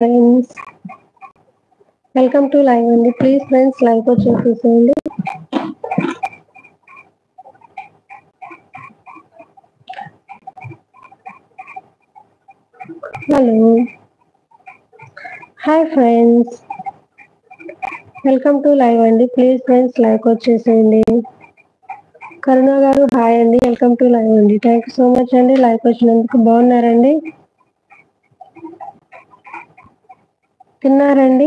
Friends, welcome to live అండి. Please friends live వచ్చేసేయండి. Hello, hi friends, welcome to live అండి. Please friends live వచ్చేసేయండి. కరుణ గారు hi అండి, వెల్కమ్ టు లైవ్ అండి. థ్యాంక్ యూ సో మచ్ అండి లైవ్ వచ్చినందుకు. బాగున్నారండి? తిన్నారండి?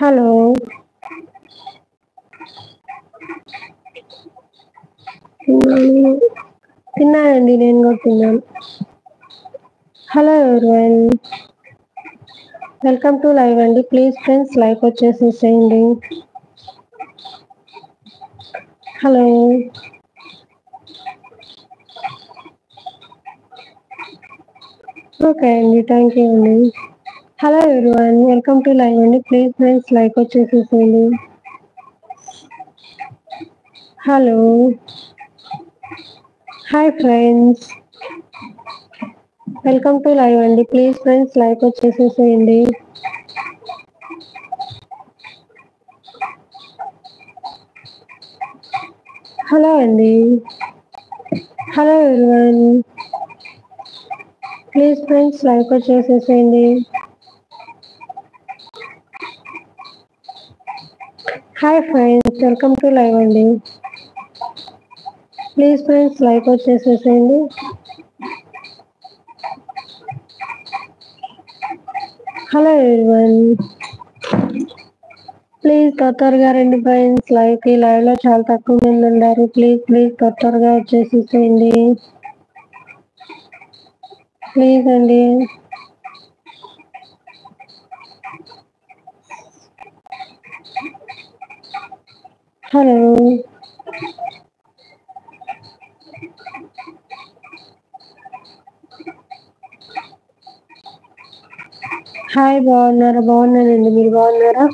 హలో, తిన్నానండి, నేను కూడా తిన్నాను. Hello everyone, welcome to live అండి. ప్లీజ్ ఫ్రెండ్స్ లైవ్ వచ్చేసేయండి. హలో, ఓకే అండి, థ్యాంక్ యూ అండి. Hello everyone, welcome to live అండి. ప్లీజ్ ఫ్రెండ్స్ లైవ్ వచ్చేసేయండి. Hello, hi friends, welcome to live అండి. ప్లీజ్ ఫ్రెండ్స్ లైవ్ వచ్చేసేయండి. హలో అండి, hello everyone, please friends live వచ్చేసేయండి. Hi friends, welcome to live అండి. Please friends live వచ్చేసేయండి. Hello everyone, please త్వరగా రండి ఫ్రెండ్స్ లైవ్ కి. లైవ్ లో చాలా తక్కువ మంది ఉన్నారు. ప్లీజ్ త్వరగా వచ్చేసేయండి. ప్లీజ్ అండి. హలో, హాయ్, బాగున్నారా? బాగున్నానండి, మీరు బాగున్నారా?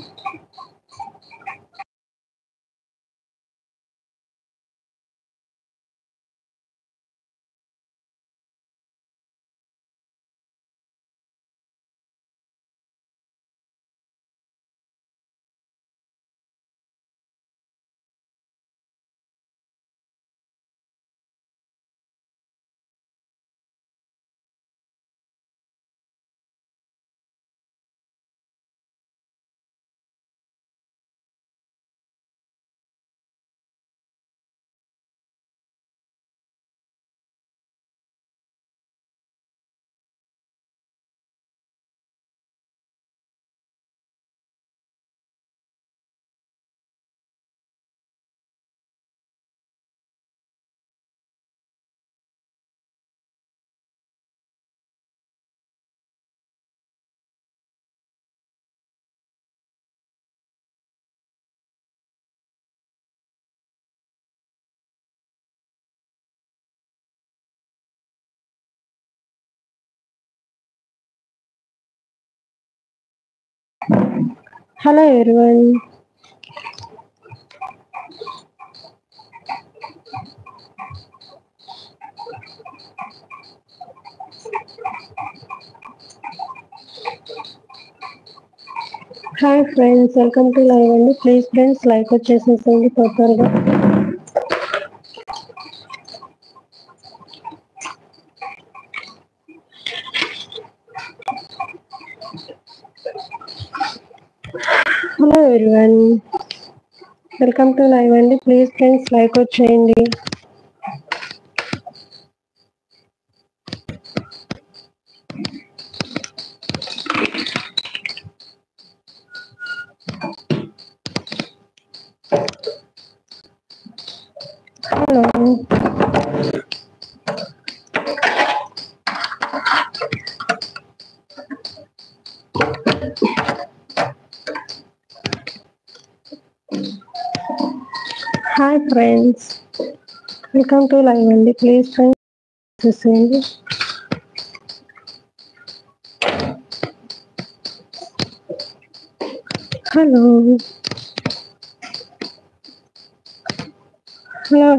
Hello everyone, hi friends, welcome to live అండి. ప్లీజ్ ఫ్రెండ్స్ లైవ్ వచ్చేసేయండి త్వరగా. Hello everyone, welcome to live అండి. ప్లీజ్ ఫ్రెండ్స్ లైవ్ వచ్చేయండి. Hello, hi friends, welcome to live అండి. ప్లీజ్ ఫ్రెండ్స్ చూసేయండి. Hello, hello